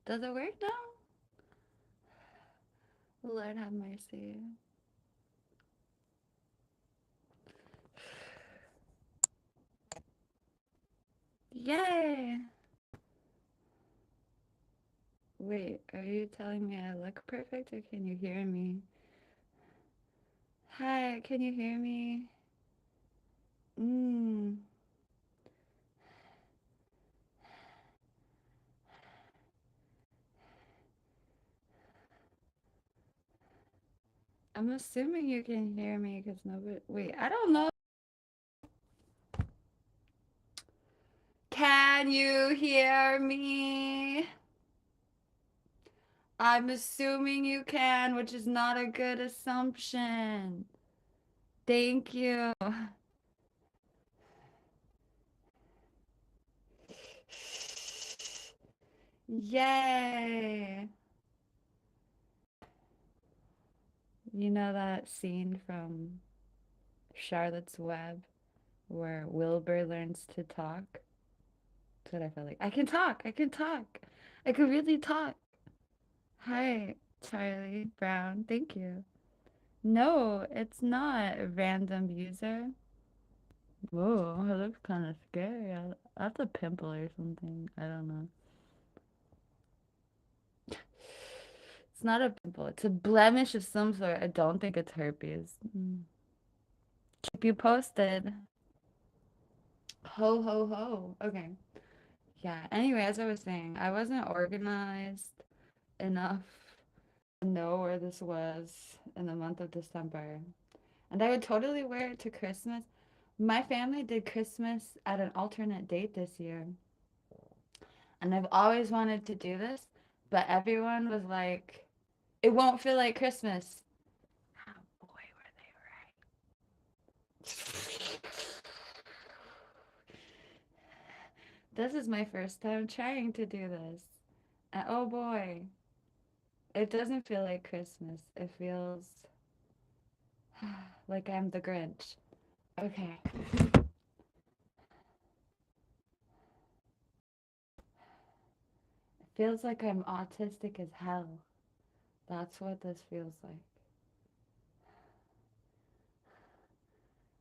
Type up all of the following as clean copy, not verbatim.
Does it work now? Lord have mercy. Yay! Wait, are you telling me I look perfect or can you hear me? Hi, can you hear me? Mmm. I'm assuming you can hear me because nobody. Wait, I don't know. Can you hear me? I'm assuming you can, which is not a good assumption. Thank you. Yay. You know that scene from Charlotte's Web where Wilbur learns to talk? That's what I felt like. I can talk. I can talk. I can really talk. Hi, Charlie Brown. Thank you. No, it's not a random user. Whoa, it looks kind of scary. That's a pimple or something. I don't know. It's not a pimple. It's a blemish of some sort. I don't think it's herpes. Keep you posted. Ho, ho, ho. Okay. Yeah. Anyway, as I was saying, I wasn't organized enough to know where this was in the month of December. And I would totally wear it to Christmas. My family did Christmas at an alternate date this year. And I've always wanted to do this, but everyone was like, it won't feel like Christmas. Oh boy, were they right. This is my first time trying to do this. And oh boy, it doesn't feel like Christmas. It feels like I'm the Grinch. Okay. It feels like I'm autistic as hell. That's what this feels like.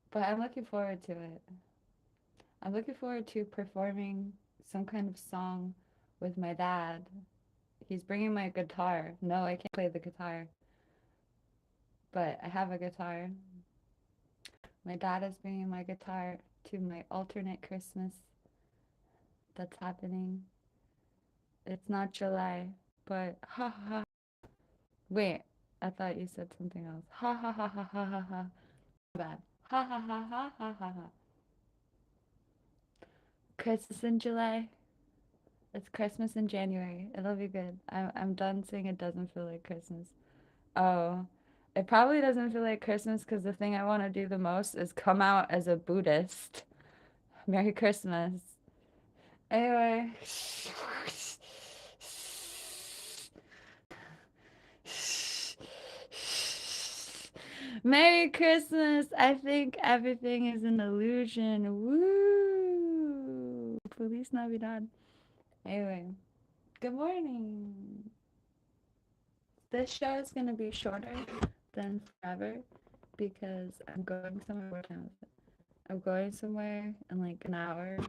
But I'm looking forward to it. I'm looking forward to performing some kind of song with my dad. He's bringing my guitar. No, I can't play the guitar, but I have a guitar. My dad is bringing my guitar to my alternate Christmas that's happening. It's not July, but ha ha. Wait, I thought you said something else. Ha ha ha ha ha ha ha. Bad. Ha ha ha ha ha ha ha. Christmas in July. It's Christmas in January. It'll be good. I'm done saying it doesn't feel like Christmas. Oh, it probably doesn't feel like Christmas because the thing I want to do the most is come out as a Buddhist. Merry Christmas. Anyway. Merry Christmas. I think everything is an illusion. Woo! Feliz Navidad. Anyway, good morning. This show is going to be shorter than forever because I'm going somewhere. What time is it? I'm going somewhere in like an hour.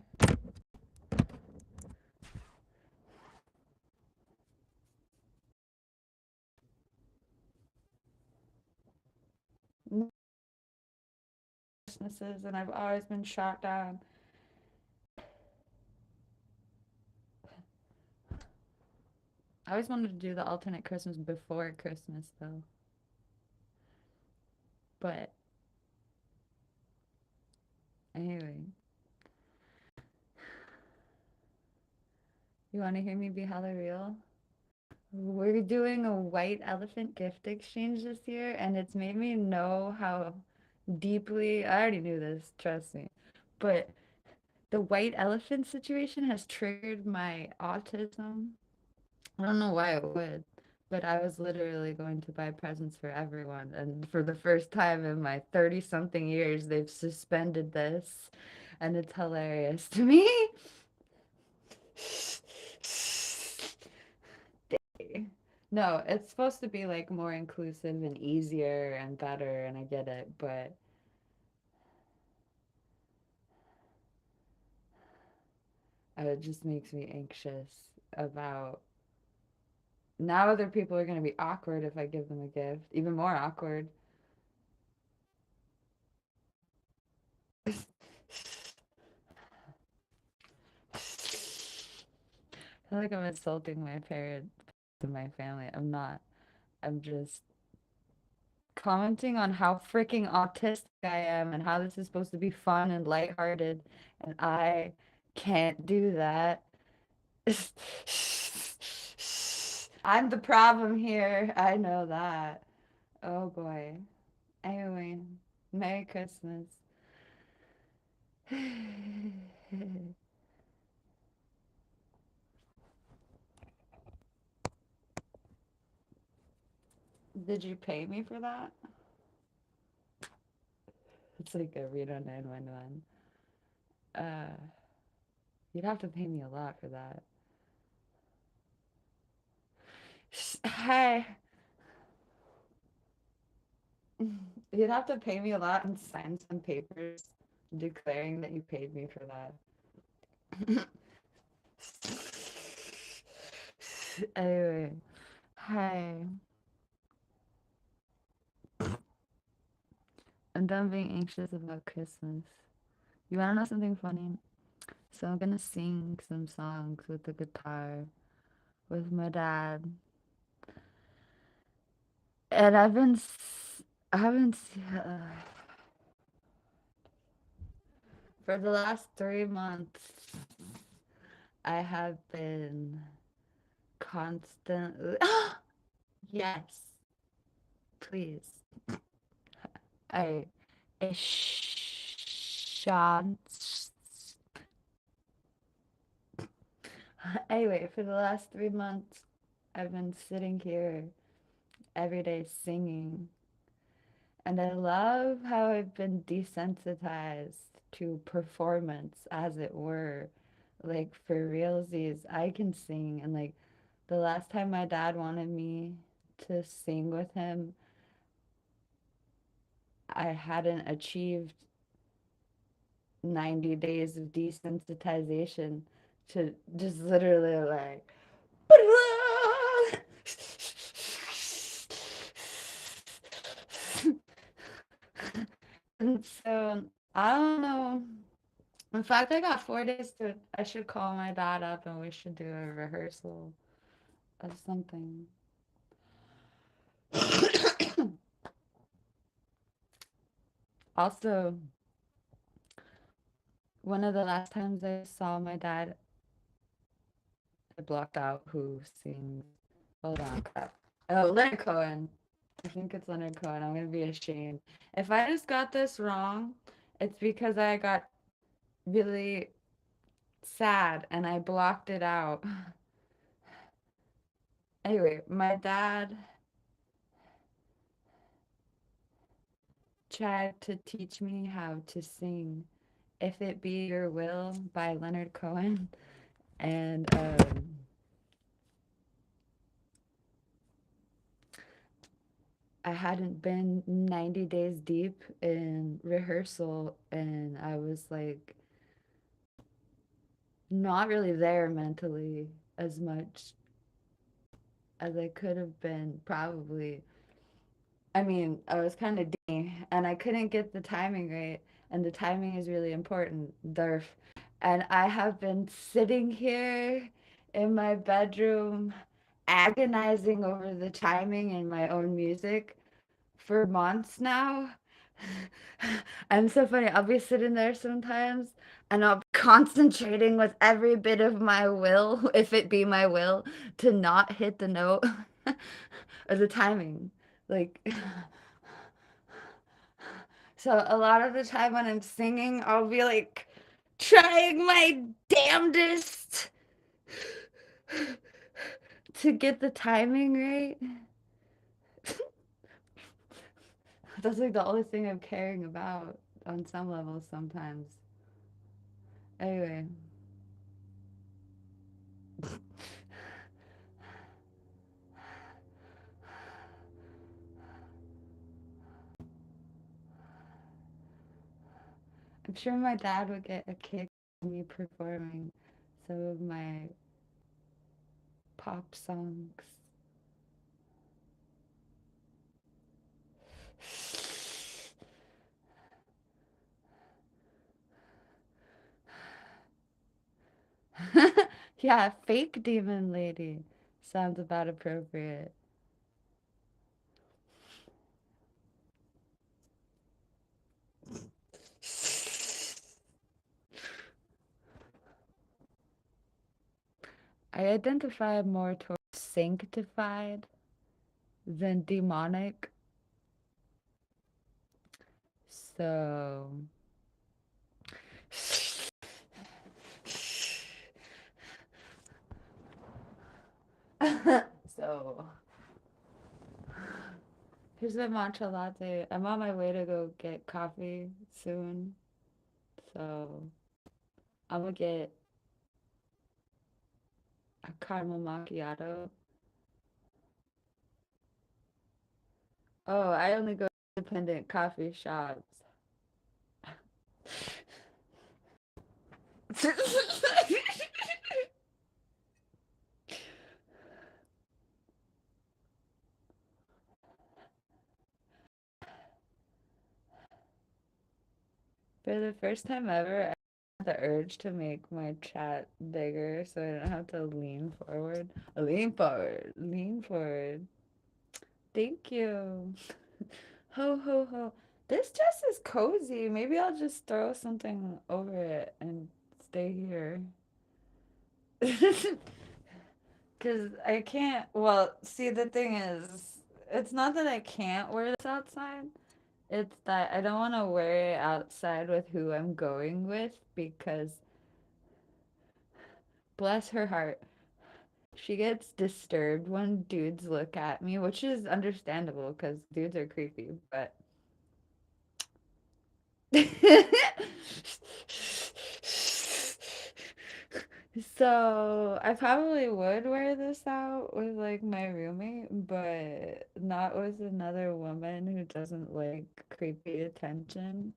Christmases, and I've always been shot down. I always wanted to do the alternate Christmas before Christmas though. But anyway, you want to hear me be hella real? We're doing a white elephant gift exchange this year, and it's made me know how deeply, I already knew this, trust me, but the white elephant situation has triggered my autism. I don't know why it would, but I was literally going to buy presents for everyone. And for the first time in my 30 something years, they've suspended this, and it's hilarious to me. No, it's supposed to be like more inclusive and easier and better, and I get it, but it just makes me anxious about now other people are going to be awkward if I give them a gift, even more awkward. I feel like I'm insulting my parents and my family. I'm not. I'm just commenting on how freaking autistic I am and how this is supposed to be fun and lighthearted, and I can't do that. I'm the problem here. I know that. Oh boy. Anyway, Merry Christmas. Did you pay me for that? It's like a Reno 911. Uh, you'd have to pay me a lot for that. Hey, you'd have to pay me a lot and sign some papers declaring that you paid me for that. Anyway, hi. I'm done being anxious about Christmas. You wanna know something funny? So I'm gonna sing some songs with the guitar with my dad. And I haven't, for the last 3 months, I have been constantly, yes, please. I, a shot. Anyway, for the last 3 months, I've been sitting here every day singing. And I love how I've been desensitized to performance, as it were. Like, for realsies, I can sing. And, like, the last time my dad wanted me to sing with him, I hadn't achieved 90 days of desensitization to just literally, like, and so I don't know. In fact, I got 4 days to. I should call my dad up and we should do a rehearsal of something. Also, one of the last times I saw my dad, I blocked out who sings. Hold on, crap. Oh, Leonard Cohen. I think it's Leonard Cohen. I'm gonna be ashamed. If I just got this wrong, it's because I got really sad and I blocked it out. Anyway, my dad tried to teach me how to sing If It Be Your Will by Leonard Cohen. And I hadn't been 90 days deep in rehearsal, and I was like not really there mentally as much as I could have been, probably. I mean, I was kind of dingy, and I couldn't get the timing right, and the timing is really important, Durf. And I have been sitting here in my bedroom agonizing over the timing in my own music for months now. And so funny, I'll be sitting there sometimes and I'll be concentrating with every bit of my will, if it be my will, to not hit the note or the timing. Like, so a lot of the time when I'm singing, I'll be like trying my damnedest to get the timing right. That's like the only thing I'm caring about on some levels sometimes. Anyway, I'm sure my dad would get a kick out of me performing some of my pop songs. Yeah, fake demon lady sounds about appropriate. I identify more towards sanctified than demonic. So, so here's my matcha latte. I'm on my way to go get coffee soon. So I'm gonna get a caramel macchiato. Oh, I only go to independent coffee shops. For the first time ever, I had the urge to make my chat bigger so I don't have to lean forward. Lean forward. Lean forward. Thank you. Ho, ho, ho. This dress is cozy. Maybe I'll just throw something over it and stay here. Because I can't. Well, see, the thing is, it's not that I can't wear this outside. It's that I don't want to wear it outside with who I'm going with because, bless her heart, she gets disturbed when dudes look at me, which is understandable because dudes are creepy, but. So I probably would wear this out with like my roommate, but not with another woman who doesn't like creepy attention.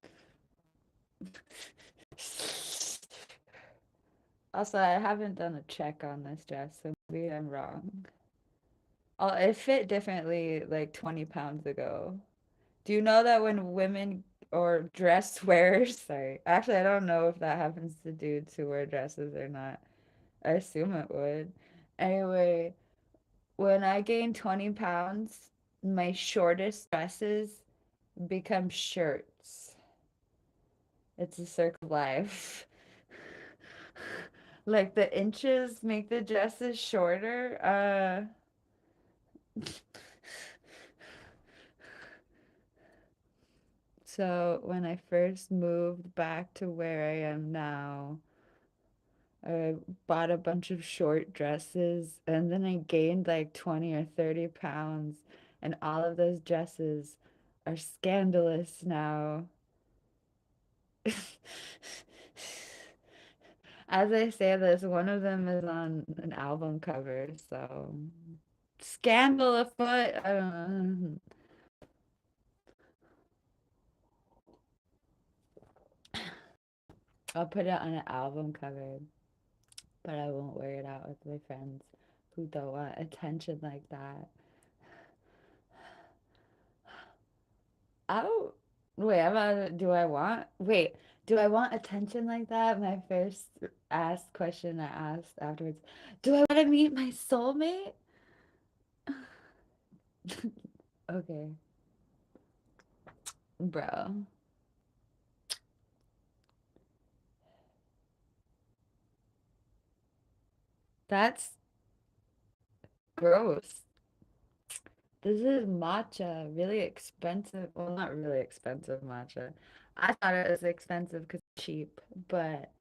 Also, I haven't done a check on this dress, so maybe I'm wrong. Oh, it fit differently like 20 pounds ago. Do you know that when women or dress wearers, sorry, actually, I don't know if that happens to dudes who wear dresses or not. I assume it would. Anyway, when I gain 20 pounds, my shortest dresses become shirts. It's a circle of life. Like the inches make the dresses shorter. So when I first moved back to where I am now, I bought a bunch of short dresses and then I gained like 20 or 30 pounds, and all of those dresses are scandalous now. As I say this, one of them is on an album cover, so scandal afoot. I don't know. I'll put it on an album cover, but I won't wear it out with my friends who don't want attention like that. Oh, wait, do I want, wait, do I want attention like that? My first asked question I asked afterwards, do I want to meet my soulmate? Okay, bro, that's gross. This is matcha, really expensive. Well, not really expensive matcha. I thought it was expensive because it's cheap, but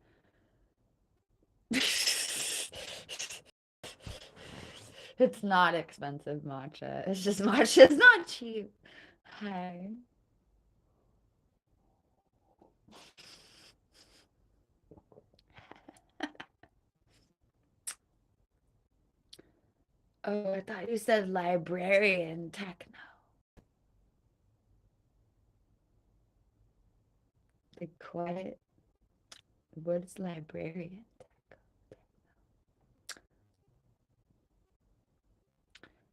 it's not expensive matcha. It's just matcha is not cheap. Hi. Oh, I thought you said librarian techno. The quiet woods librarian.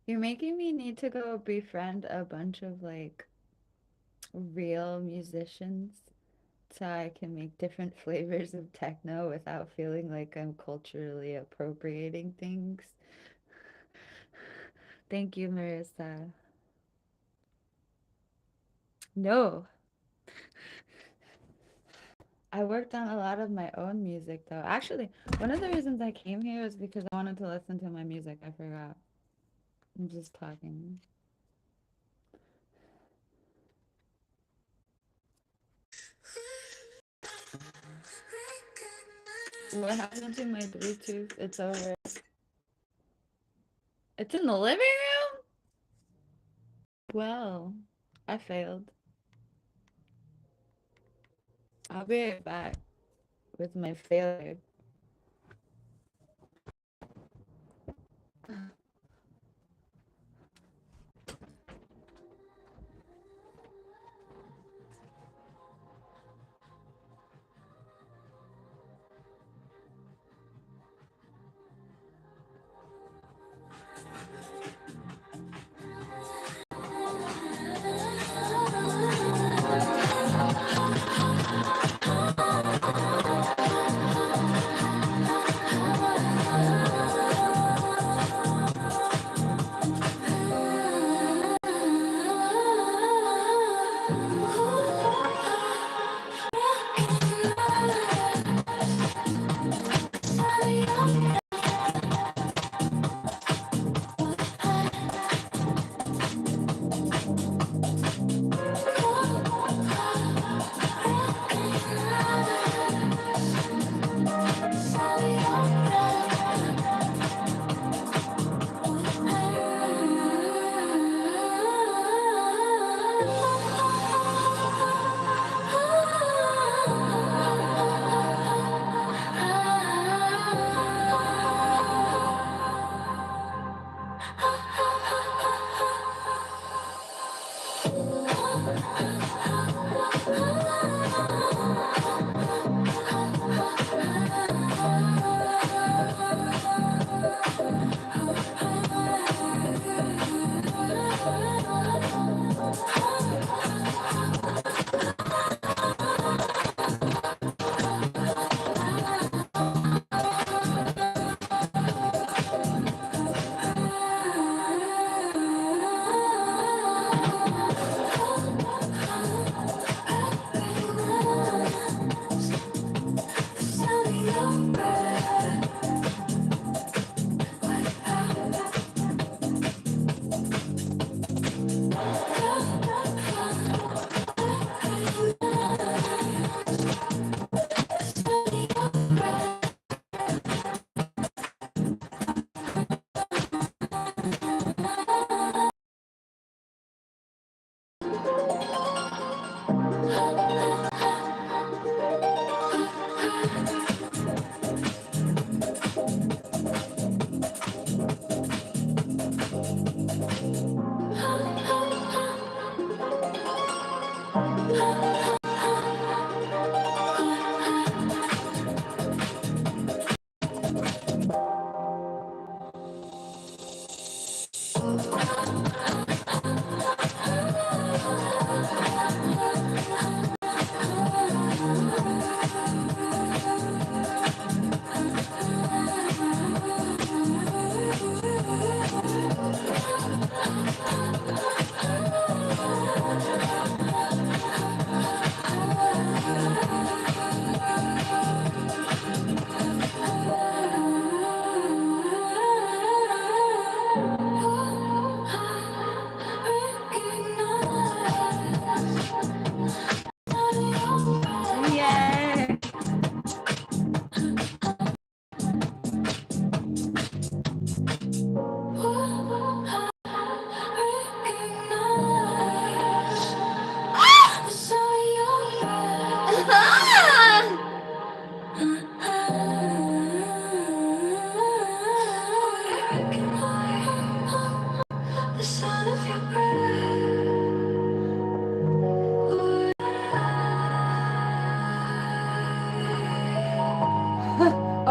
You're making me need to go befriend a bunch of like real musicians so I can make different flavors of techno without feeling like I'm culturally appropriating things. Thank you, Marissa. No, I worked on a lot of my own music though. Actually, one of the reasons I came here was because I wanted to listen to my music. I forgot. I'm just talking. What happened to my Bluetooth? It's over. It's in the living room? Well, I failed. I'll be right back with my failure.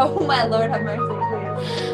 Oh my Lord, have mercy, please.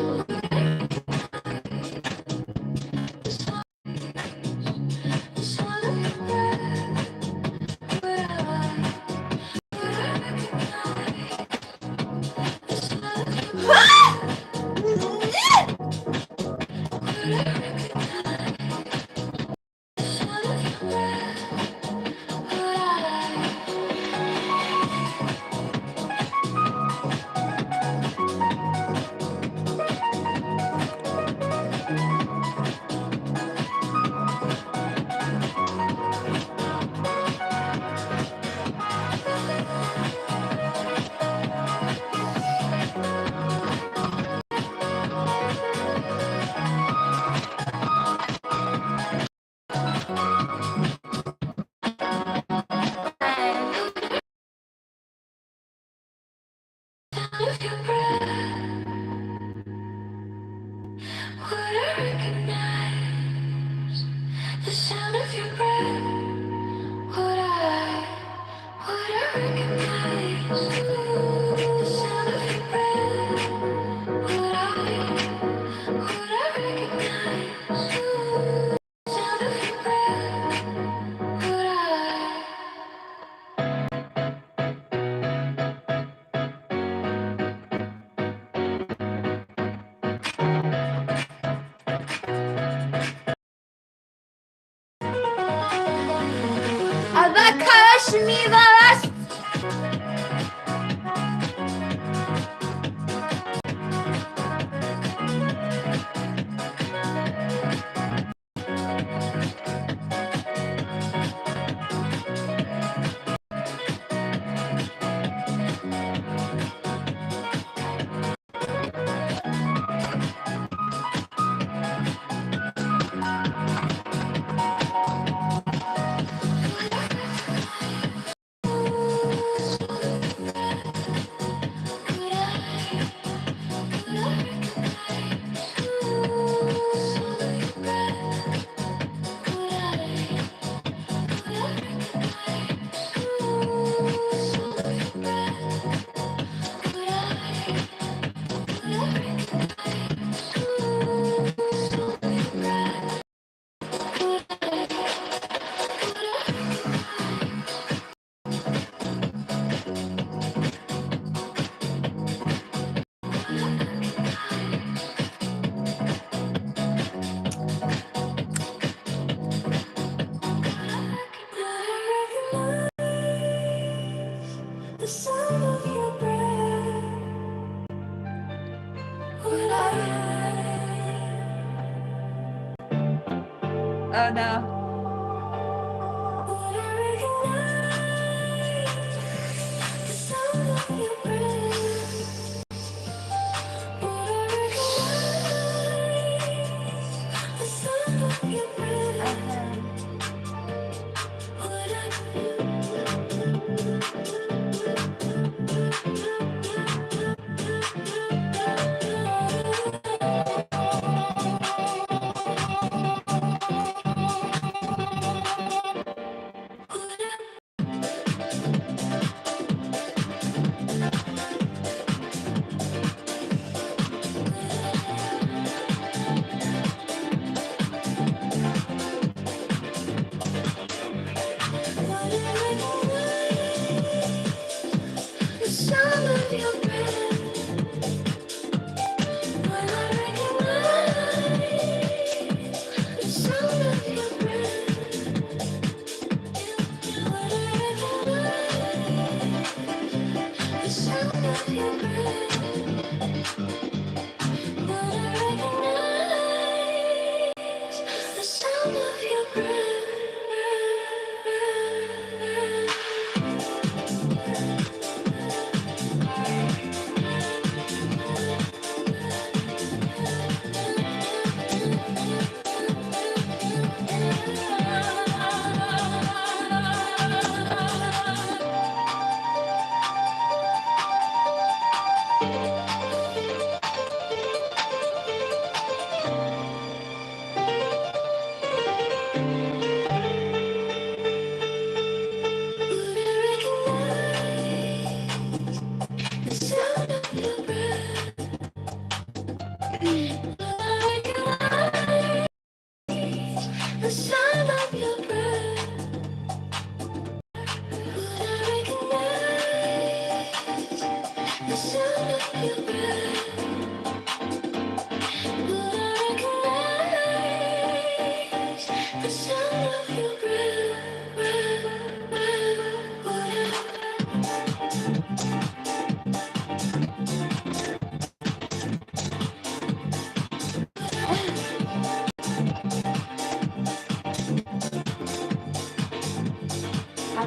Oh no.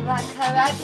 Like correct.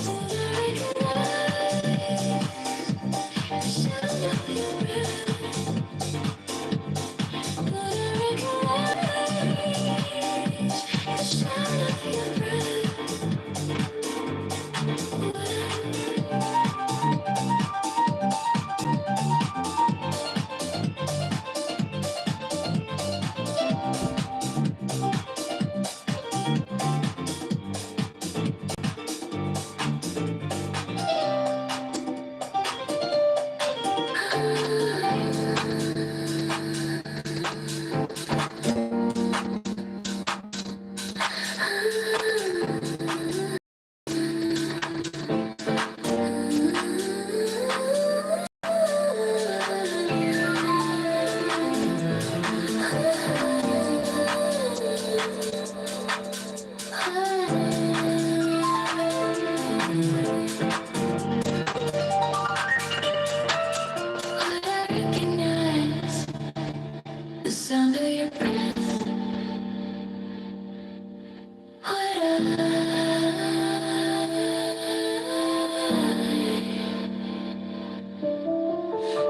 The sound of your breath.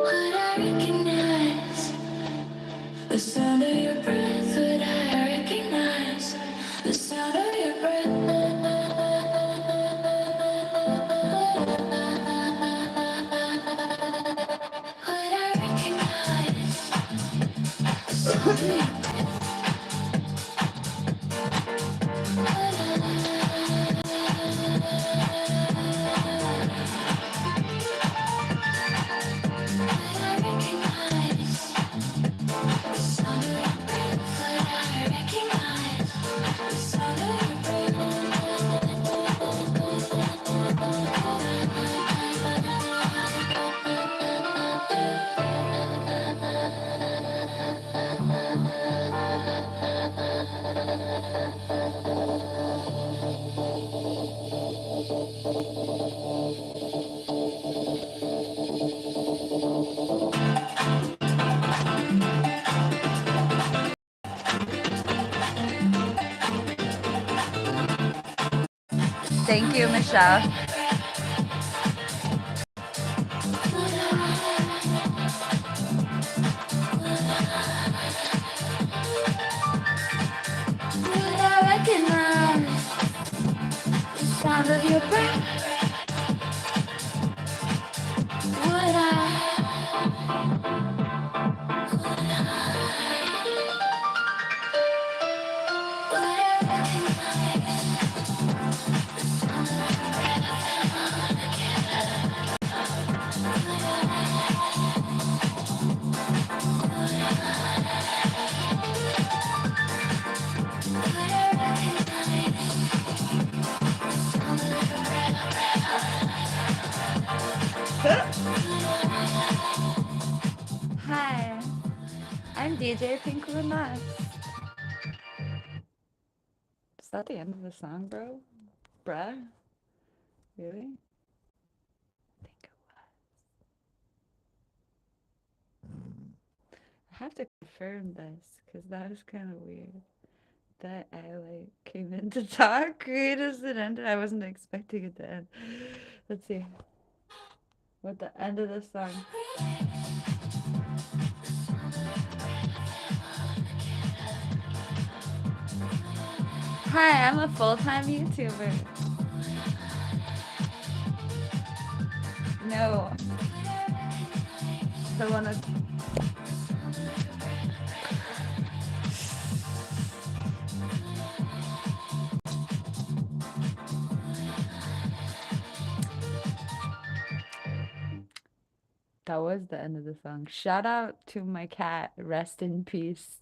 Would I recognize the sound of your breath? Would I recognize the sound of your breath? Would I recognize the sound of your breath? Thank you, Michelle. Would I recognize the sound of your breath? Would Hi, I'm DJ PinkMoonLust. Is that the end of the song, bro? Bruh? Really? I think it was. I have to confirm this because that was kind of weird. That I like came in to talk right as it ended. I wasn't expecting it to end. Let's see what the end of the song. Hi, I'm a full-time YouTuber. No. The one that that was the end of the song. Shout out to my cat. Rest in peace.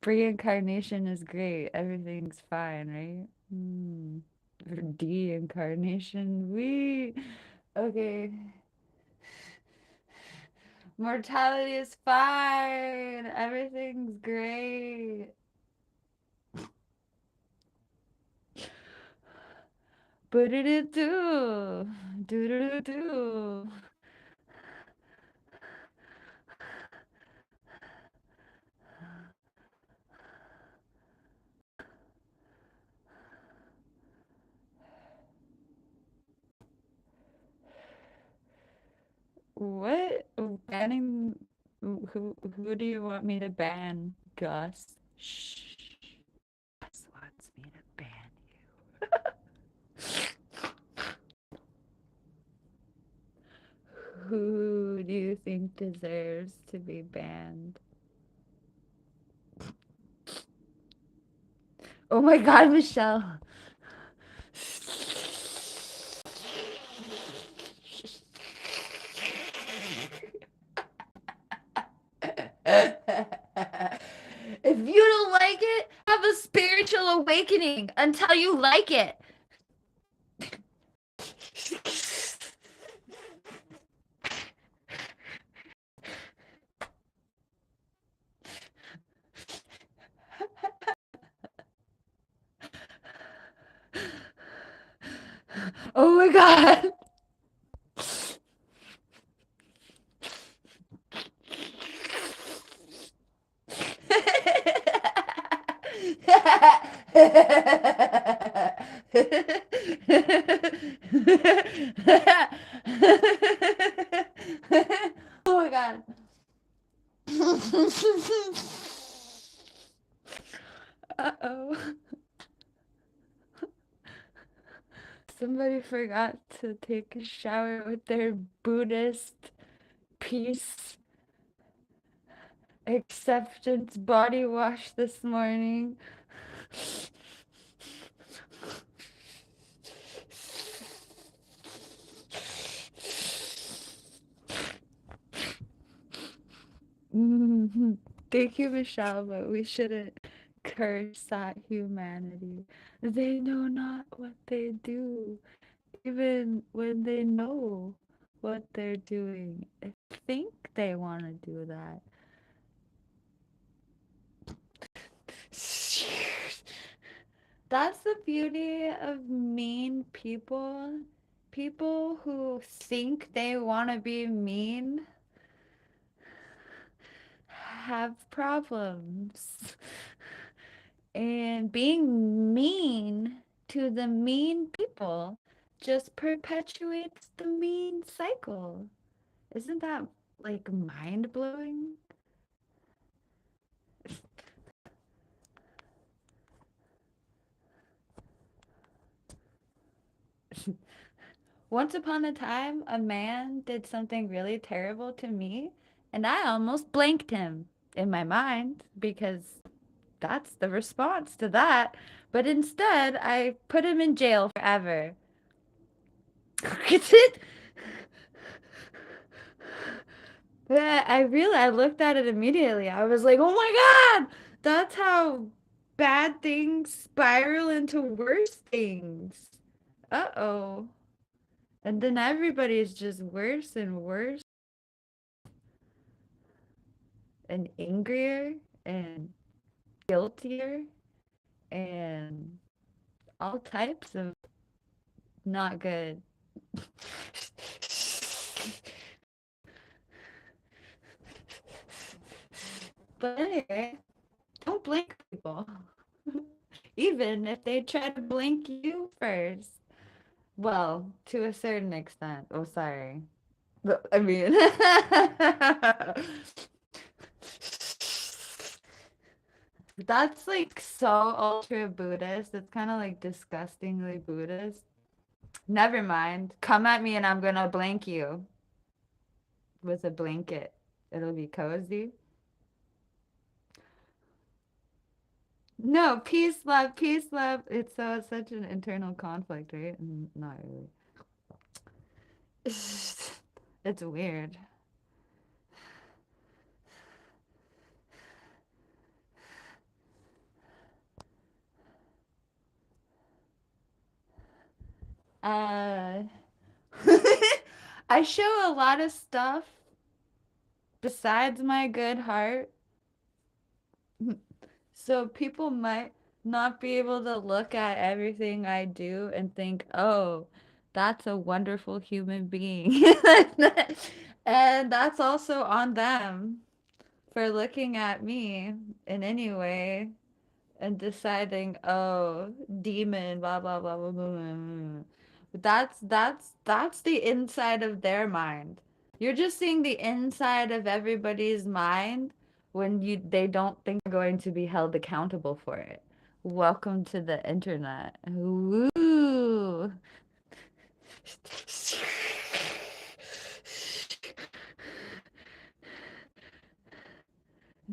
Reincarnation is great. Everything's fine, right? De-incarnation. We okay. Mortality is fine. Everything's great. Boo-doo-doo-doo. Do-do-do-do. What? Banning? Who do you want me to ban, Gus? Shh. Gus wants me to ban you. Who do you think deserves to be banned? Oh my God, Michelle. If you don't like it, have a spiritual awakening until you like it. Oh my God. Oh my God. Uh-oh. Somebody forgot to take a shower with their Buddhist peace acceptance body wash this morning. Thank you, Michelle, but we shouldn't curse at humanity. They know not what they do, even when they know what they're doing. I think they want to do that. That's the beauty of mean people. People who think they want to be mean have problems. And being mean to the mean people just perpetuates the mean cycle. Isn't that like mind blowing? Once upon a time, a man did something really terrible to me, and I almost blanked him in my mind because that's the response to that. But instead, I put him in jail forever. It? I looked at it immediately. I was like, oh my God, that's how bad things spiral into worse things. Uh-oh. And then everybody's just worse and worse and angrier and guiltier and all types of not good. But anyway, don't blink people. Even if they try to blink you first. Well, to a certain extent. Oh, sorry. I mean, that's like so ultra Buddhist. It's kind of like disgustingly Buddhist. Never mind. Come at me and I'm gonna blank you with a blanket. It'll be cozy. No, peace, love, peace, love. It's such an internal conflict, right? Not really. It's weird. Uh, I show a lot of stuff besides my good heart. So people might not be able to look at everything I do and think, oh, that's a wonderful human being. And that's also on them for looking at me in any way and deciding, oh, demon, blah blah blah blah blah. Blah. That's the inside of their mind. You're just seeing the inside of everybody's mind when they don't think they're going to be held accountable for it. Welcome to the internet. Woo!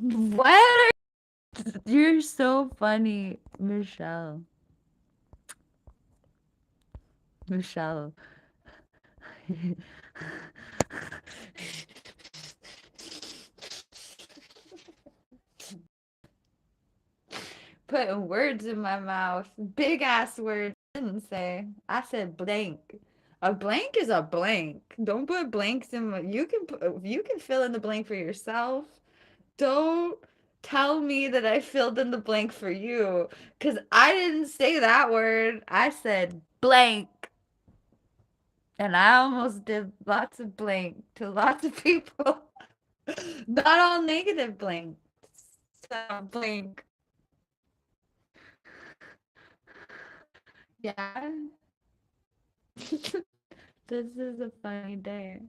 What? You're so funny, Michelle. Michelle. Putting words in my mouth. Big ass words. I didn't say. I said blank. A blank is a blank. Don't put blanks in you can you can fill in the blank for yourself. Don't tell me that I filled in the blank for you cuz I didn't say that word. I said blank. And I almost did lots of blank to lots of people. Not all negative blank. So blank. Yeah. This is a funny day.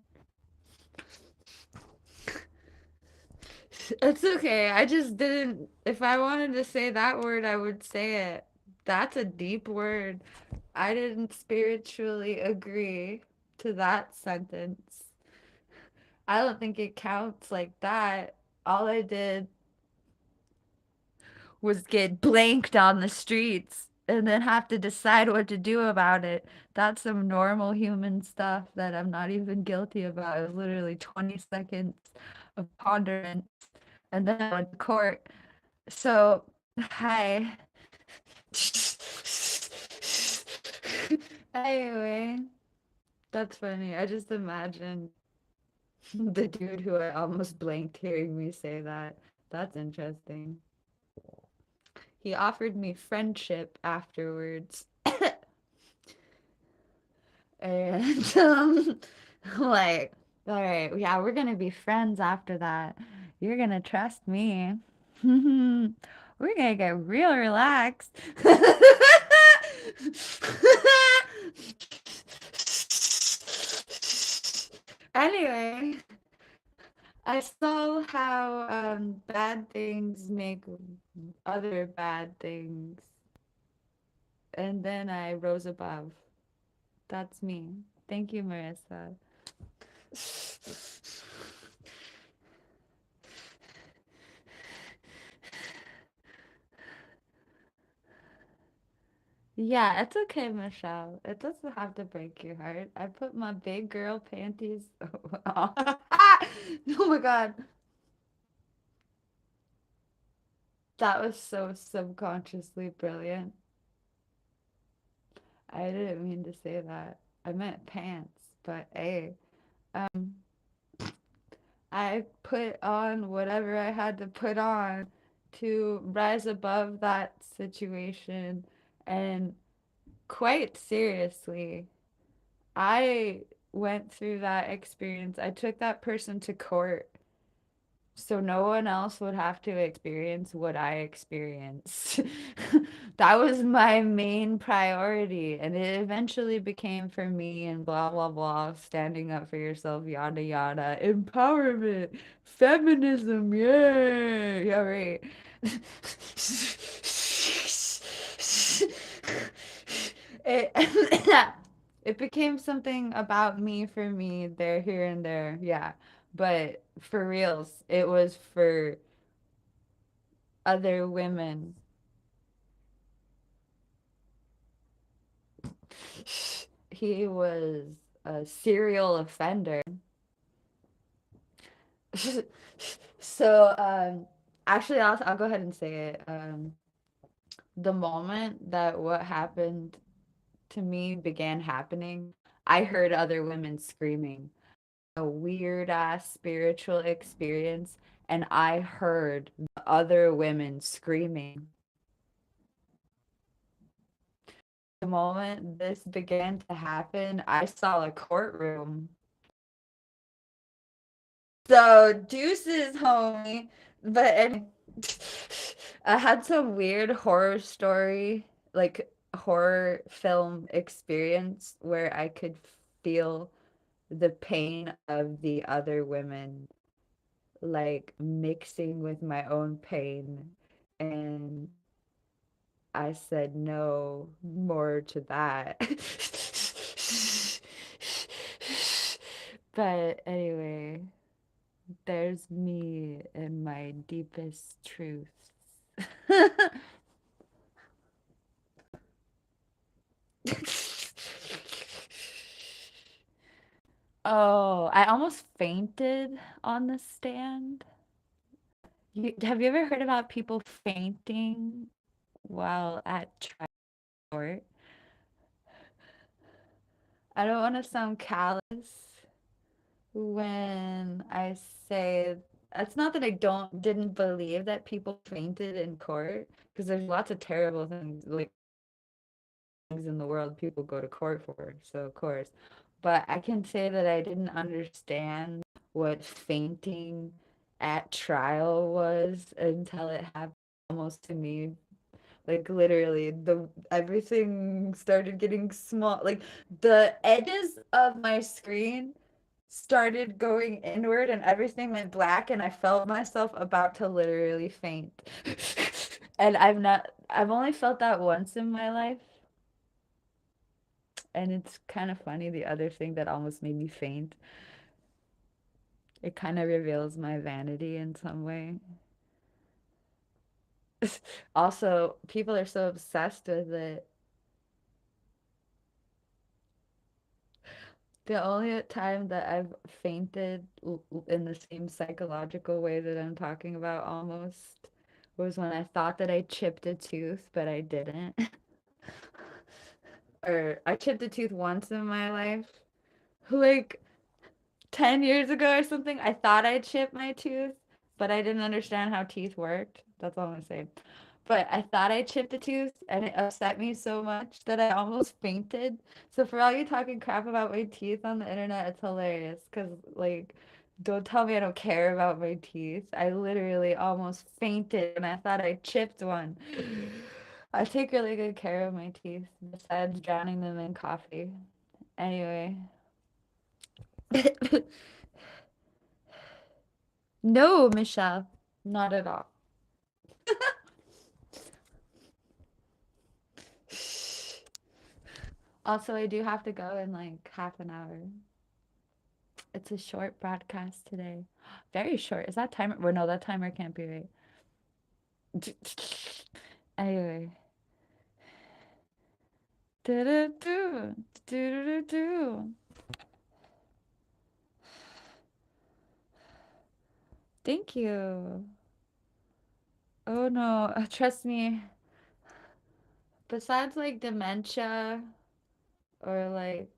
It's okay. I just didn't. If I wanted to say that word, I would say it. That's a deep word. I didn't spiritually agree to that sentence. I don't think it counts like that. All I did was get blanked on the streets and then have to decide what to do about it. That's some normal human stuff that I'm not even guilty about. It was literally 20 seconds of ponderance and then I went to court. So, hi. Anyway, that's funny. I just imagine the dude who I almost blanked hearing me say that. That's interesting. He offered me friendship afterwards. And like, all right, yeah, we're gonna be friends after that. You're gonna trust me. We're gonna get real relaxed. Anyway, I saw how bad things make other bad things, and then I rose above. That's me. Thank you, Marissa. Yeah, it's okay, Michelle. It doesn't have to break your heart. I put my big girl panties on. Oh my God. That was so subconsciously brilliant. I didn't mean to say that. I meant pants, but hey, um, I put on whatever I had to put on to rise above that situation. And quite seriously, I went through that experience. I took that person to court so no one else would have to experience what I experienced. That was my main priority. And it eventually became for me and blah, blah, blah, standing up for yourself, yada, yada, empowerment, feminism, yay. Yeah, right. It, it became something about me for me there, here, and there. Yeah. But for reals, it was for other women. He was a serial offender. So, actually, I'll go ahead and say it. The moment that what happened to me began happening, I heard other women screaming. A weird ass spiritual experience, and I heard the other women screaming. The moment this began to happen, I saw a courtroom. So deuces, homie. But I had some weird horror story, like horror film experience where I could feel the pain of the other women like mixing with my own pain. And I said no more to that. But anyway, there's me and my deepest truths. Oh, I almost fainted on the stand. Have you ever heard about people fainting while at court? I don't want to sound callous when I say it's not that I didn't believe that people fainted in court, because there's lots of terrible things like things in the world people go to court for, so of course. But I can say that I didn't understand what fainting at trial was until it happened almost to me. Like literally, the everything started getting small. Like the edges of my screen started going inward and everything went black and I felt myself about to literally faint. And I've only felt that once in my life. And it's kind of funny, the other thing that almost made me faint. It kind of reveals my vanity in some way. Also, people are so obsessed with it. The only time that I've fainted in the same psychological way that I'm talking about almost was when I thought that I chipped a tooth, but I didn't. Or I chipped a tooth once in my life. Like 10 years ago or something, I thought I chipped my tooth, but I didn't understand how teeth worked. That's all I'm gonna say. But I thought I chipped a tooth and it upset me so much that I almost fainted. So for all you talking crap about my teeth on the internet, it's hilarious because like don't tell me I don't care about my teeth. I literally almost fainted and I thought I chipped one. I take really good care of my teeth besides drowning them in coffee. Anyway. No, Michelle, not at all. Also, I do have to go in like half an hour. It's a short broadcast today. Very short. Is that timer? Well, no, that timer can't be right. Anyway. Do-do-do, do-do-do-do. Thank you. Oh no, trust me. Besides like dementia or like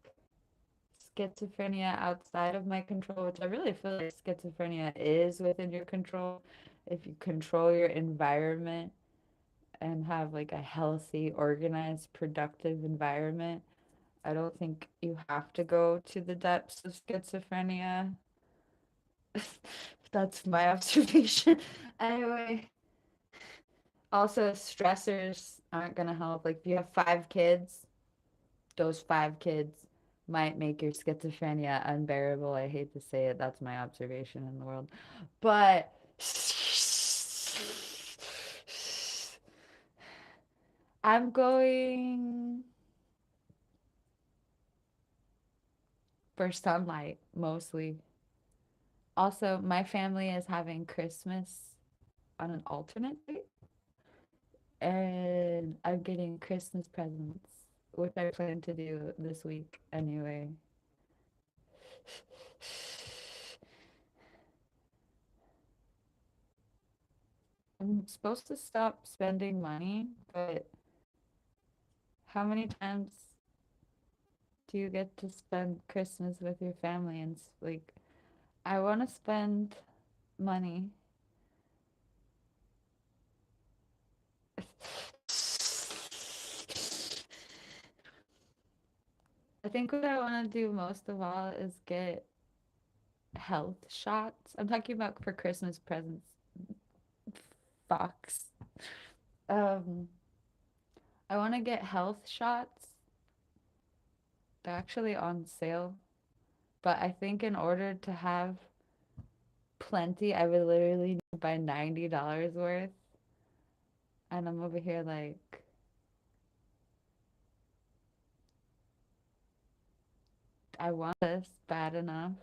schizophrenia outside of my control, which I really feel like schizophrenia is within your control if you control your environment and have like a healthy, organized, productive environment. I don't think you have to go to the depths of schizophrenia. That's my observation. Anyway, also stressors aren't gonna help. Like if you have 5 kids, those 5 kids might make your schizophrenia unbearable. I hate to say it, that's my observation in the world. But I'm going for sunlight mostly. Also, my family is having Christmas on an alternate date, and I'm getting Christmas presents, which I plan to do this week anyway. I'm supposed to stop spending money, but how many times do you get to spend Christmas with your family? And like, I want to spend money. I think what I want to do most of all is get health shots. I'm talking about for Christmas presents. Fox. Um, I want to get health shots. They're actually on sale. But I think in order to have plenty, I would literally need to buy $90 worth. And I'm over here like, I want this bad enough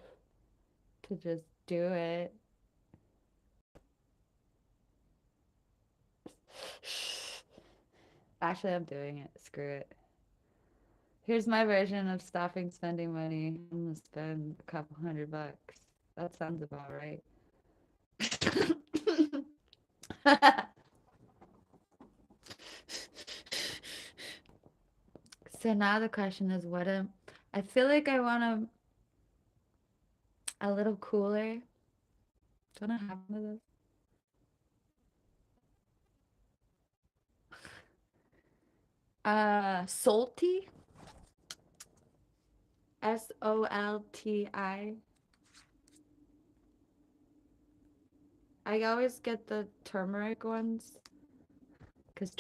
to just do it. Actually, I'm doing it. Screw it. Here's my version of stopping spending money. I'm gonna spend a couple $100. That sounds about right. So now the question is, what am I feel like I want a little cooler. Don't I have one of those? Salty. Solti. I always get the turmeric ones because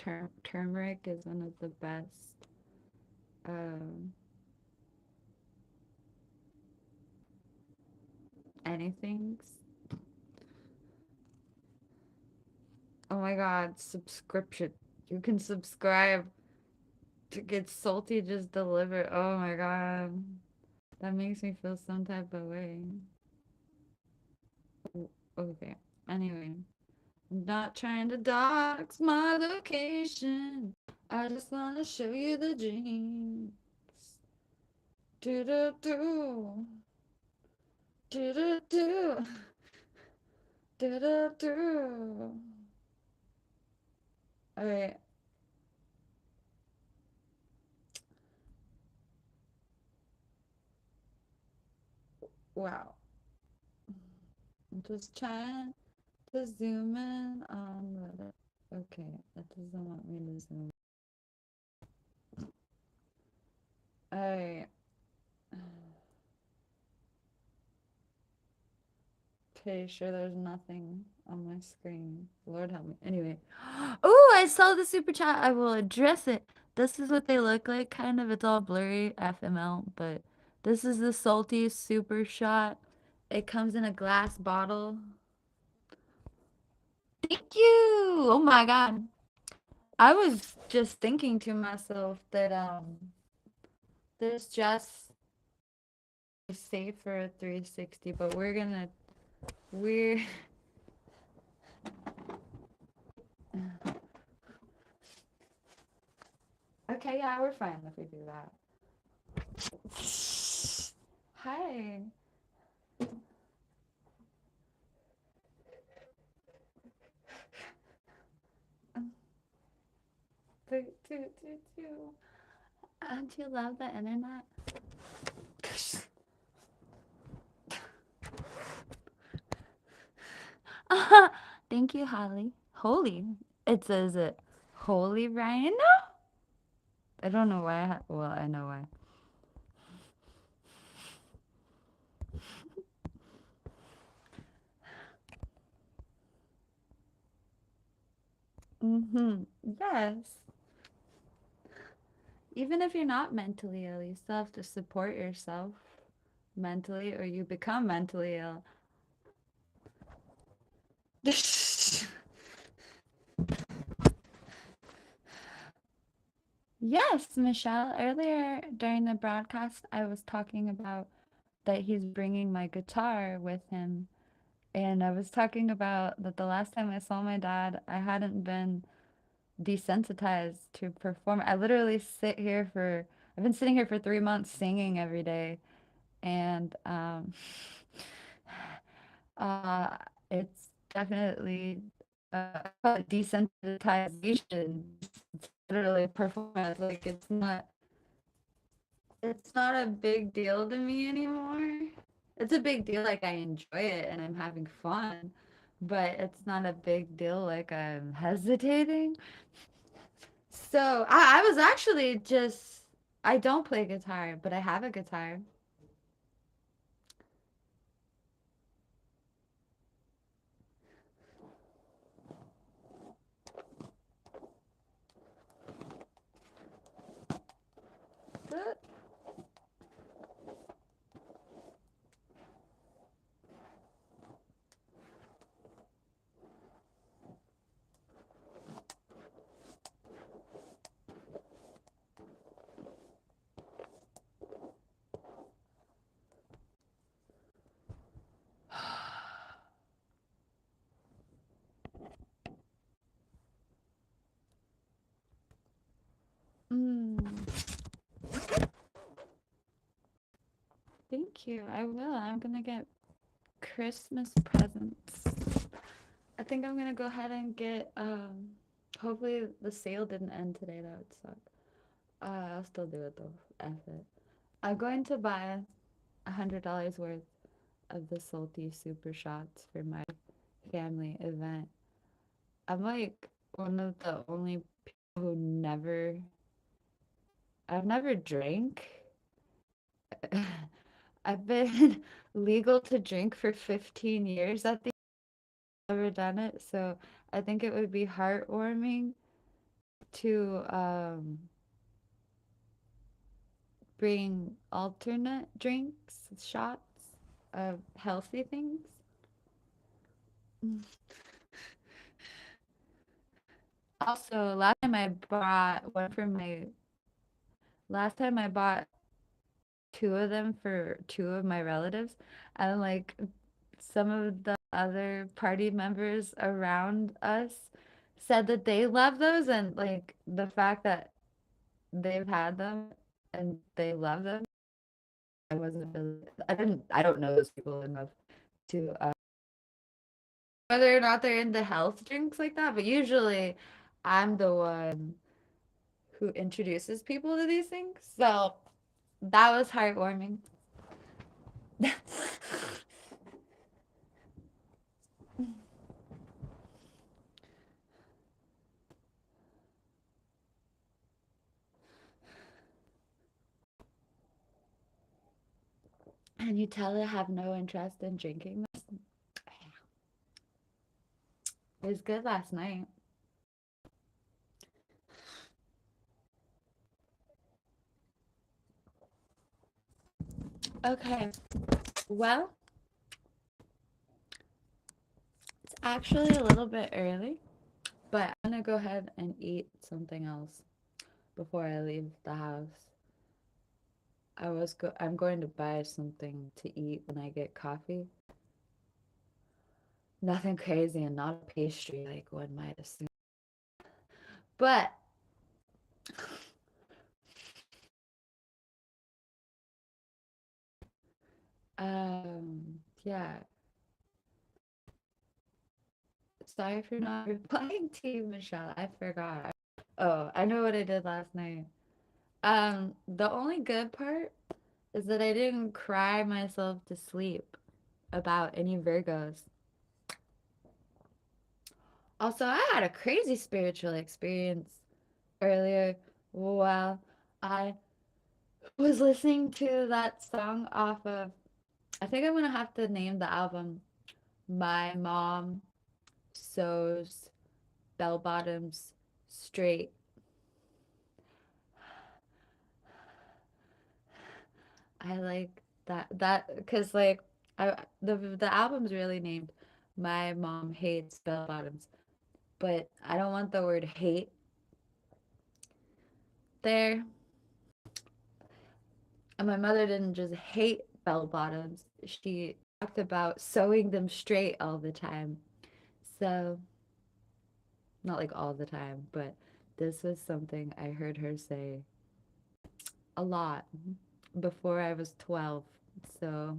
turmeric is one of the best. Um, anythings. Oh my God, subscription. You can subscribe to get salty just delivered. Oh my God. That makes me feel some type of way. Okay. Anyway, I'm not trying to dox my location. I just want to show you the jeans. Do do do. Do do do. Do do do. Alright. Wow. I'm just trying to zoom in on the. Okay, that doesn't want me to zoom. Alright. Pretty sure there's nothing on my screen. Lord help me. Anyway. Oh, I saw the super chat. I will address it. This is what they look like, kind of. It's all blurry, FML, but this is the salty super shot. It comes in a glass bottle. Thank you. Oh my God. I was just thinking to myself that there's just safe for a 360, but we're okay, yeah, we're fine if we do that. Hi. Do, do, do, do. Don't you love the internet? Thank you, Holly. Holy. It says it. Holy Ryan? I don't know why. Well, I know why. Yes. Even if you're not mentally ill, you still have to support yourself mentally or you become mentally ill. Yes, Michelle. Earlier during the broadcast, I was talking about that he's bringing my guitar with him. And I was talking about that the last time I saw my dad, I hadn't been desensitized to perform. I literally I've been sitting here for 3 months singing every day. And uh, it's definitely desensitization. It's literally performance. Like it's not a big deal to me anymore. It's a big deal, like I enjoy it and I'm having fun, but it's not a big deal like I'm hesitating. So I was actually just I don't play guitar, but I have a guitar. Mm, thank you. I will. I'm gonna get Christmas presents. I think I'm gonna go ahead and get hopefully the sale didn't end today, that would suck. I'll still do it though. F it. I'm going to buy $100 worth of the salty super shots for my family event. I'm like one of the only people who I've never drank. I've been legal to drink for 15 years at the ever done it, so I think it would be heartwarming to bring alternate drinks, shots of healthy things. Also, last time I bought two of them for two of my relatives, and like some of the other party members around us said that they love those, and like the fact that they've had them and they love them. I wasn't really, I don't know those people enough to whether or not they're into health drinks like that, but usually I'm the one who introduces people to these things. So that was heartwarming. And you tell her have no interest in drinking this. It was good last night. Okay, well, it's actually a little bit early, but I'm gonna go ahead and eat something else before I leave the house. I'm going to buy something to eat when I get coffee. Nothing crazy and not a pastry like one might assume. But yeah. Sorry for not replying to you, Michelle. I forgot. Oh, I know what I did last night. The only good part is that I didn't cry myself to sleep about any Virgos. Also, I had a crazy spiritual experience earlier while I was listening to that song off of, I think I'm gonna have to name the album My Mom Sews Bell Bottoms Straight. I like that because like the album's really named My Mom Hates Bell Bottoms, but I don't want the word hate there. And my mother didn't just hate bell bottoms. She talked about sewing them straight all the time. So, not like all the time, but this was something I heard her say a lot before I was 12. So,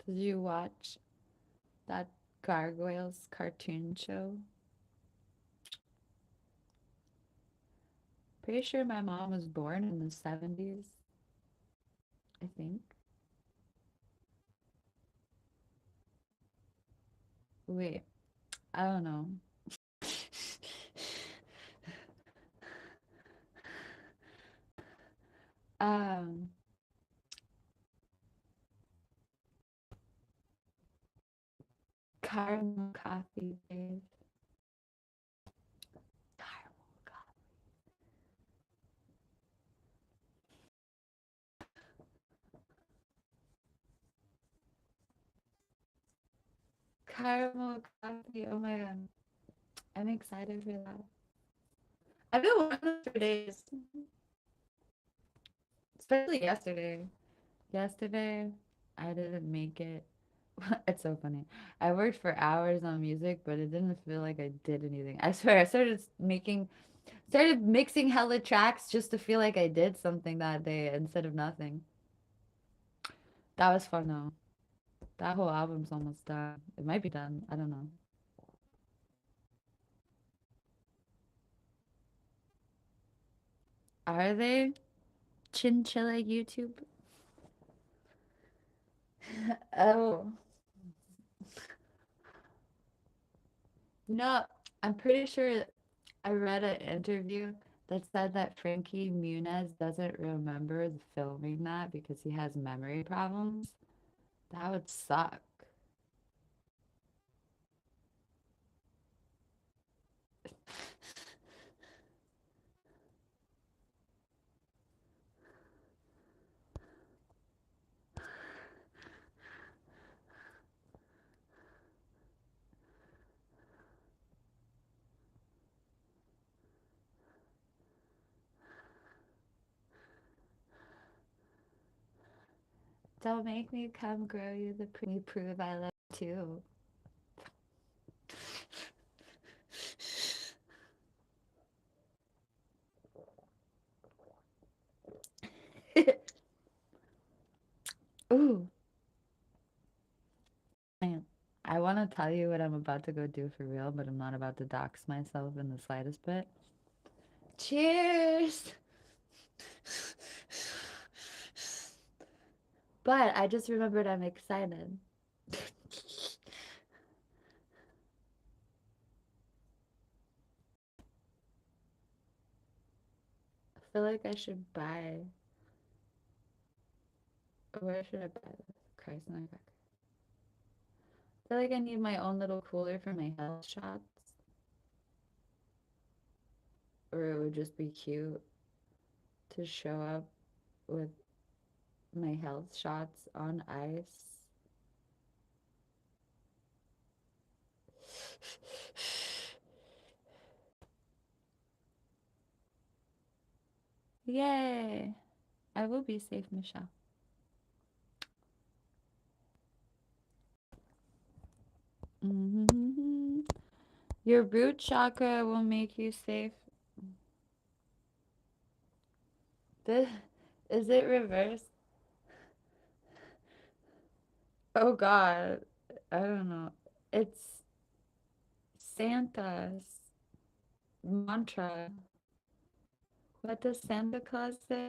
did you watch that Gargoyles cartoon show? Pretty sure my mom was born in the 70s, I think. Wait, I don't know. um, caramel coffee, babe. Caramel coffee. Caramel coffee. Oh my god. I'm excited for that. I've been wanting this for days. Especially yesterday. Yesterday, I didn't make it. It's so funny. I worked for hours on music, but it didn't feel like I did anything. I swear, I started mixing hella tracks just to feel like I did something that day instead of nothing. That was fun though. That whole album's almost done. It might be done. I don't know. Are they? Chinchilla YouTube? Oh, no. I'm pretty sure I read an interview that said that Frankie Muniz doesn't remember filming that because he has memory problems. That would suck. Don't make me come grow you the prove I love you too. Ooh, man. I want to tell you what I'm about to go do for real, but I'm not about to dox myself in the slightest bit. Cheers! But I just remembered I'm excited. I feel like I should buy. Where should I buy this? Christ, no, I feel like I need my own little cooler for my health shots, or it would just be cute to show up with my health shots on ice. Yay! I will be safe, Michelle. Mm-hmm. Your root chakra will make you safe. This, is it reversed? Oh God, I don't know. It's Santa's mantra. What does Santa Claus say?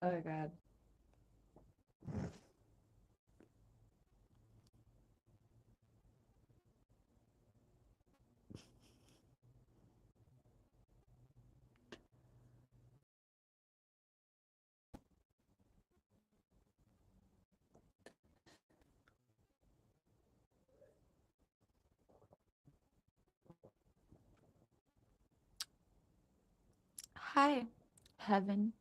Oh my God. Hi, Heaven.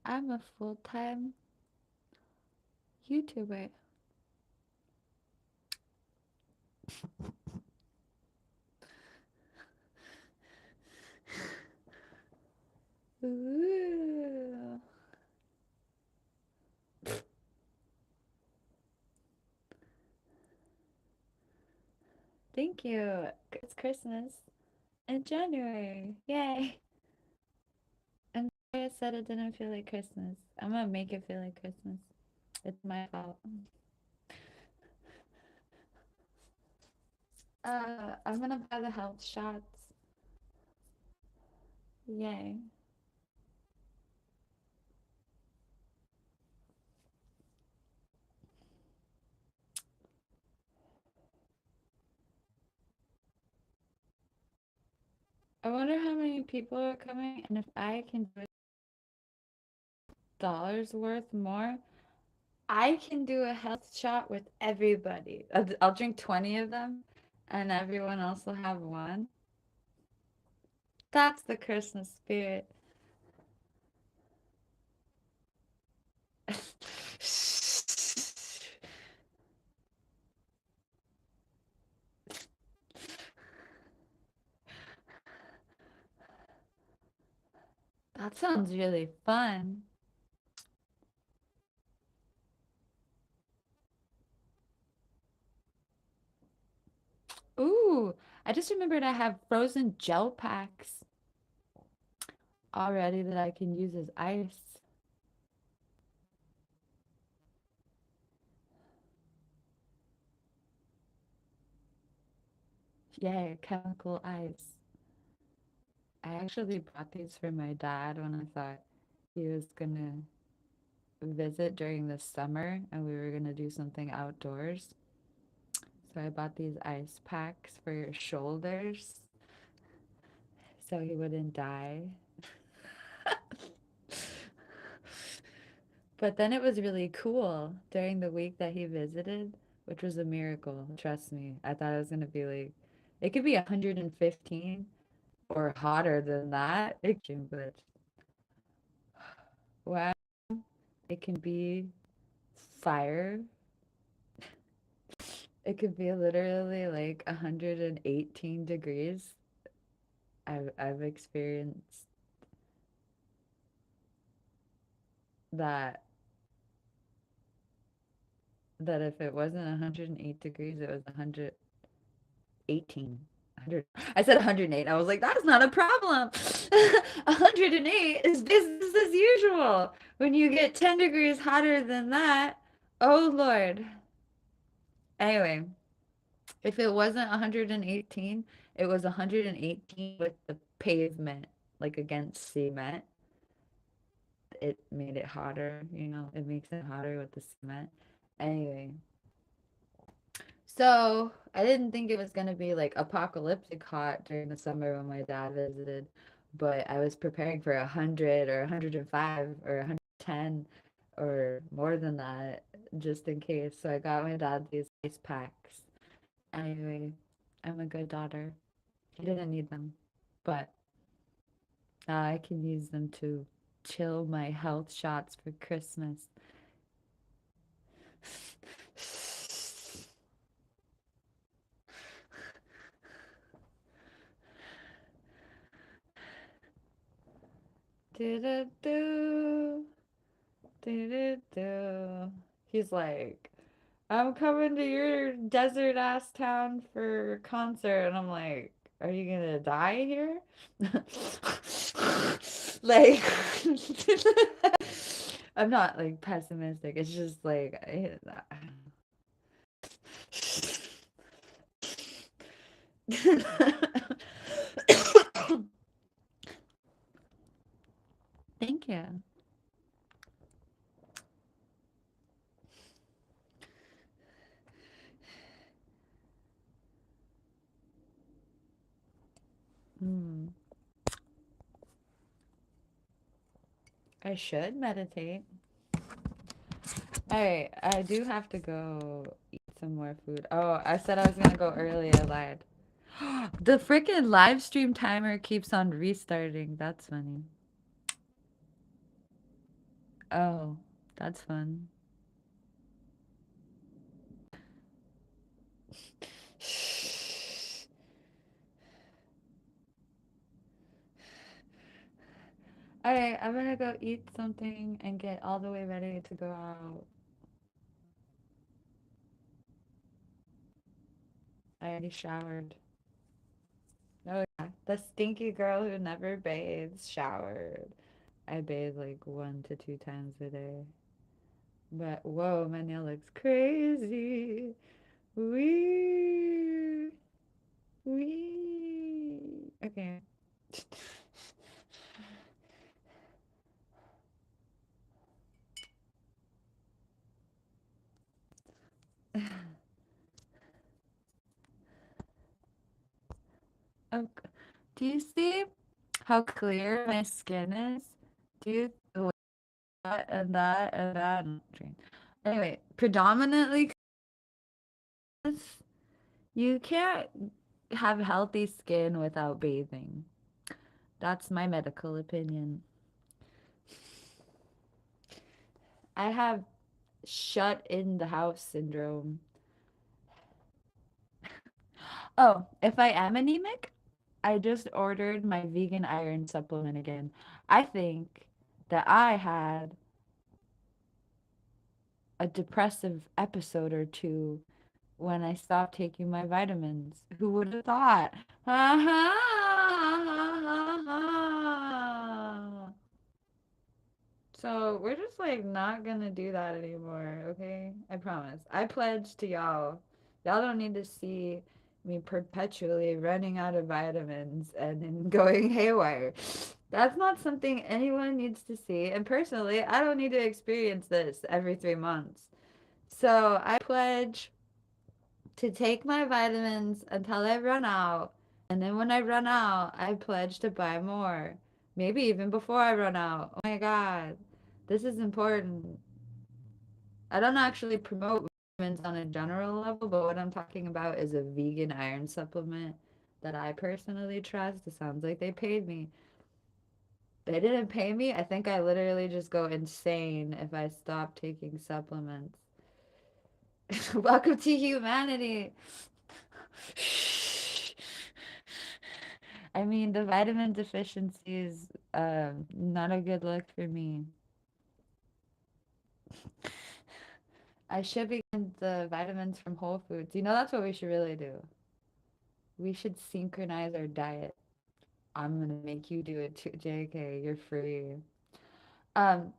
I'm a full-time YouTuber. Ooh. Thank you. It's Christmas in January. Yay. And I said it didn't feel like Christmas. I'm gonna make it feel like Christmas. It's my fault. I'm gonna buy the health shots. Yay. I wonder how many people are coming and if I can do $1 worth more, I can do a health shot with everybody. I'll drink 20 of them, and everyone else will have one. That's the Christmas spirit. That sounds really fun. Ooh, I just remembered I have frozen gel packs already that I can use as ice. Yay, chemical ice. I actually bought these for my dad when I thought he was gonna visit during the summer and we were gonna do something outdoors. So I bought these ice packs for your shoulders so he wouldn't die. But then it was really cool during the week that he visited, which was a miracle. Trust me. I thought it was gonna be like, it could be 115 or hotter than that. But wow, it can be fire. It could be literally like 118 degrees. I've experienced that that if it wasn't 108 degrees, it was 118. 100. I said 108. I was like, that's not a problem. 108 is business as usual. When you get 10 degrees hotter than that, oh Lord. Anyway, if it wasn't 118, it was 118 with the pavement, like against cement. It made it hotter, it makes it hotter with the cement. Anyway, so I didn't think it was gonna be like apocalyptic hot during the summer when my dad visited, but I was preparing for 100 or 105 or 110 or more than that just in case. So I got my dad these ice packs. Anyway, I'm a good daughter. He didn't need them, but I can use them to chill my health shots for Christmas. Do-do-do, do-do-do. He's like, I'm coming to your desert ass town for a concert. And I'm like, are you gonna die here? Like, I'm not like pessimistic. It's just like, thank you. Hmm. I should meditate. All right, I do have to go eat some more food. Oh, I said I was gonna go early. I lied. The freaking live stream timer keeps on restarting. That's funny. Oh, that's fun. All right, I'm gonna go eat something and get all the way ready to go out. I already showered. Oh yeah, the stinky girl who never bathes showered. I bathe like 1 to 2 times a day. But whoa, my nail looks crazy. Wee, wee. Okay. Oh, do you see how clear my skin is? Do you that and that and that? Anyway, predominantly 'cause you can't have healthy skin without bathing. That's my medical opinion. I have shut in the house syndrome. Oh, if I am anemic, I just ordered my vegan iron supplement again. I think that I had a depressive episode or two when I stopped taking my vitamins. Who would have thought? Ha ha ha ha. So we're just like not gonna do that anymore, okay? I promise. I pledge to y'all. Y'all don't need to see me perpetually running out of vitamins and then going haywire. That's not something anyone needs to see. And personally, I don't need to experience this every 3 months. So I pledge to take my vitamins until I run out. And then when I run out, I pledge to buy more. Maybe even before I run out. Oh my God. This is important. I don't actually promote vitamins on a general level, but what I'm talking about is a vegan iron supplement that I personally trust. It sounds like they paid me. They didn't pay me. I think I literally just go insane if I stop taking supplements. Welcome to humanity. I mean, the vitamin deficiency is not a good look for me. I should be getting the vitamins from Whole Foods. You know, that's what we should really do. We should synchronize our diet. I'm gonna make you do it too, JK. You're free. Um,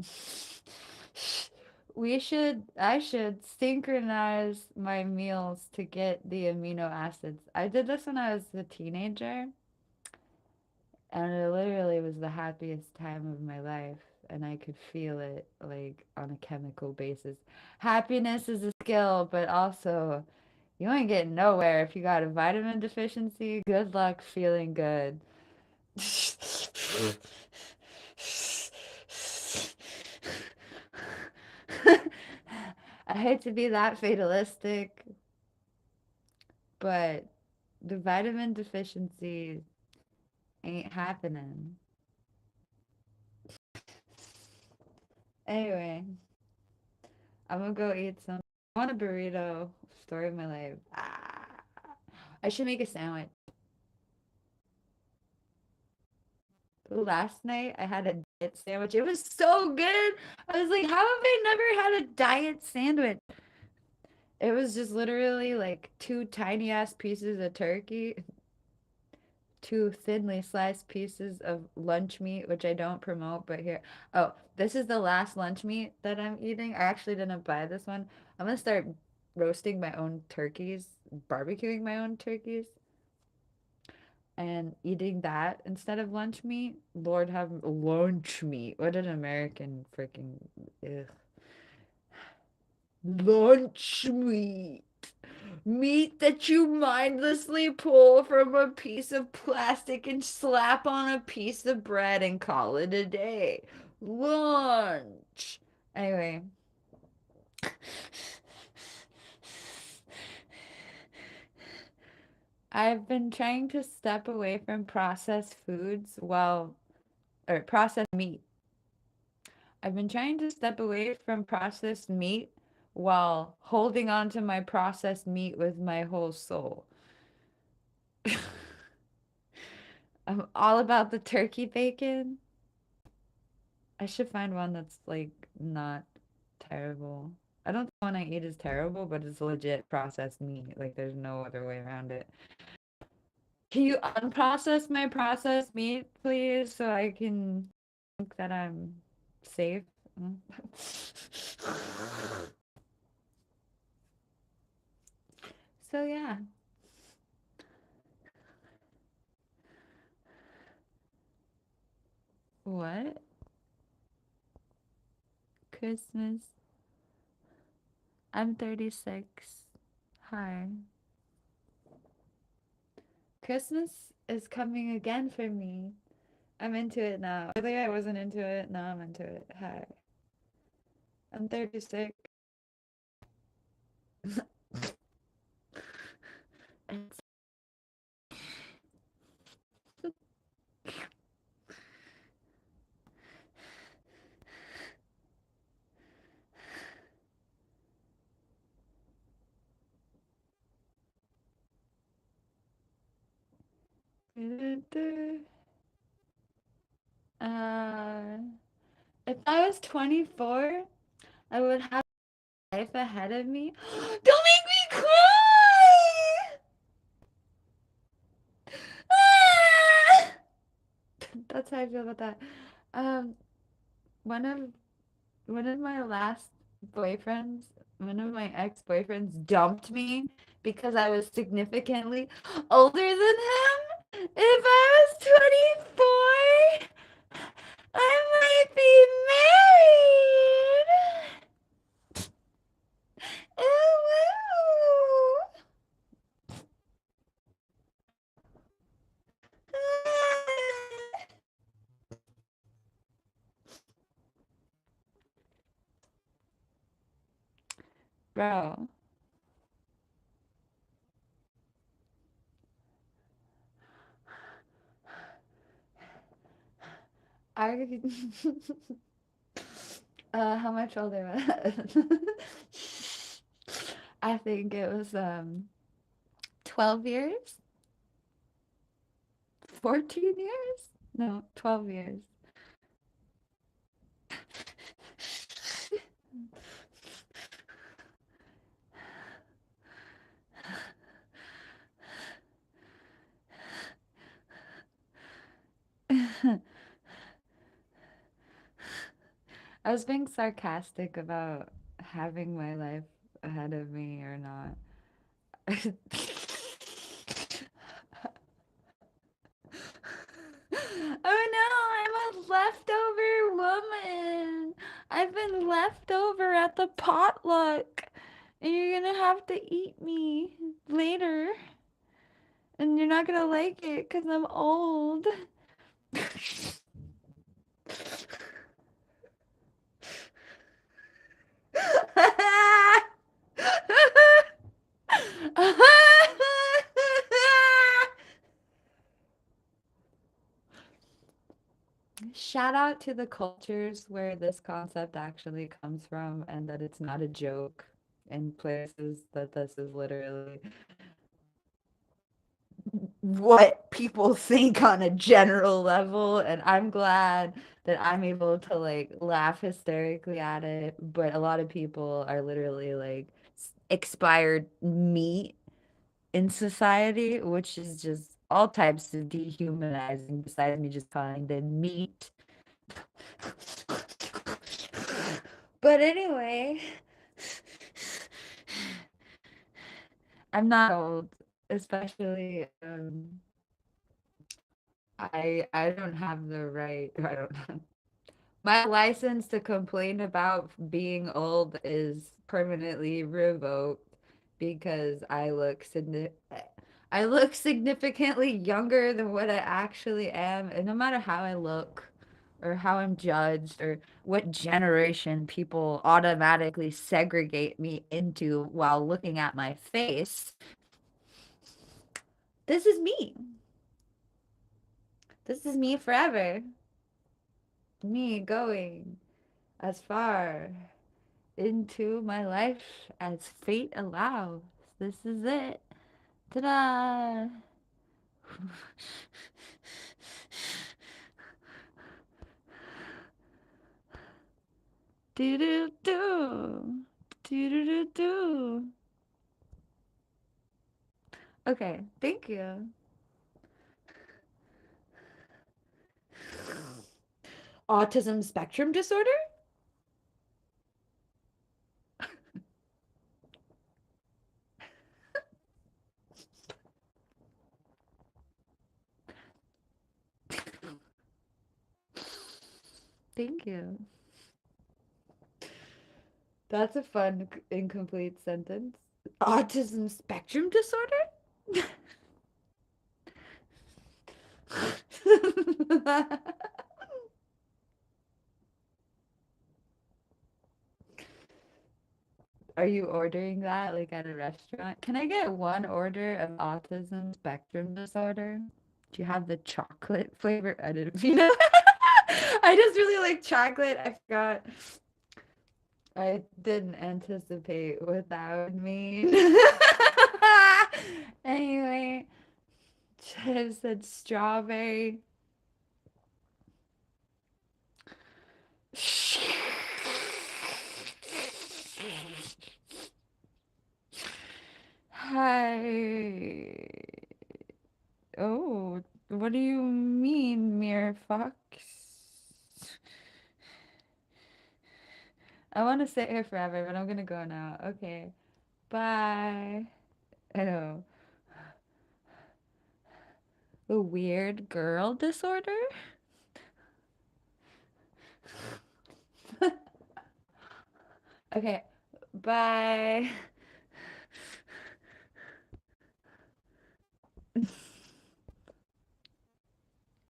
I should synchronize my meals to get the amino acids. I did this when I was a teenager, and it literally was the happiest time of my life. And I could feel it like on a chemical basis. Happiness is a skill, but also you ain't getting nowhere if you got a vitamin deficiency. Good luck feeling good. I hate to be that fatalistic, but the vitamin deficiency ain't happening. Anyway, I'm gonna go eat some. I want a burrito. Story of my life. Ah, I should make a sandwich. Last night I had a diet sandwich. It was so good. I was like, how have I never had a diet sandwich? It was just literally like two tiny ass pieces of turkey, two thinly sliced pieces of lunch meat, which I don't promote, but here. Oh, this is the last lunch meat that I'm eating. I actually didn't buy this one. I'm gonna start roasting my own turkeys, barbecuing my own turkeys, and eating that instead of lunch meat. Lord have lunch meat. What an American freaking ugh. Lunch meat. Meat that you mindlessly pull from a piece of plastic and slap on a piece of bread and call it a day. Lunch. Anyway, I've been trying to step away from processed foods or processed meat. I've been trying to step away from processed meat while holding on to my processed meat with my whole soul. I'm all about the turkey bacon. I should find one that's like not terrible. I don't think the one I eat is terrible, but it's legit processed meat. Like there's no other way around it. Can you unprocess my processed meat, please, so I can think that I'm safe? So yeah, what? Christmas. I'm 36. Hi. Christmas is coming again for me. I'm into it now. Earlier I wasn't into it. Now I'm into it. Hi. I'm 36. Uh, if I was 24, I would have life ahead of me. Don't make me cry! Ah! That's how I feel about that. Um, one of one of my last boyfriends, one of my ex-boyfriends dumped me because I was significantly older than him. If I was 24, I might be married. Ooh, woo. Bro, I how much older was I? I think it was 12 years, 14 years? No, 12 years. I was being sarcastic about having my life ahead of me or not. Oh no, I'm a leftover woman. I've been left over at the potluck. And you're gonna have to eat me later. And you're not gonna like it because I'm old. Shout out to the cultures where this concept actually comes from and that it's not a joke in places that this is literally what people think on a general level. And I'm glad that I'm able to like laugh hysterically at it. But a lot of people are literally like expired meat in society, which is just all types of dehumanizing besides me just calling them meat. But anyway, I'm not old, especially I don't have the right. I don't know. My license to complain about being old is permanently revoked because I look significantly younger than what I actually am, and no matter how I look or how I'm judged or what generation people automatically segregate me into while looking at my face, this is me. This is me forever. Me going as far into my life as fate allows. This is it. Ta-da! Do do do. Do do do do. Okay, thank you. Autism spectrum disorder? Thank you. That's a fun, incomplete sentence. Autism spectrum disorder? Are you ordering that like at a restaurant? Can I get one order of autism spectrum disorder? Do you have the chocolate flavor? I didn't, you know. I just really like chocolate. I forgot. I didn't anticipate what that would mean. Anyway, I said strawberry. Hi. Oh, what do you mean, mere fox? I want to sit here forever, but I'm gonna go now. Okay. Bye. I know. The weird girl disorder? Okay. Bye.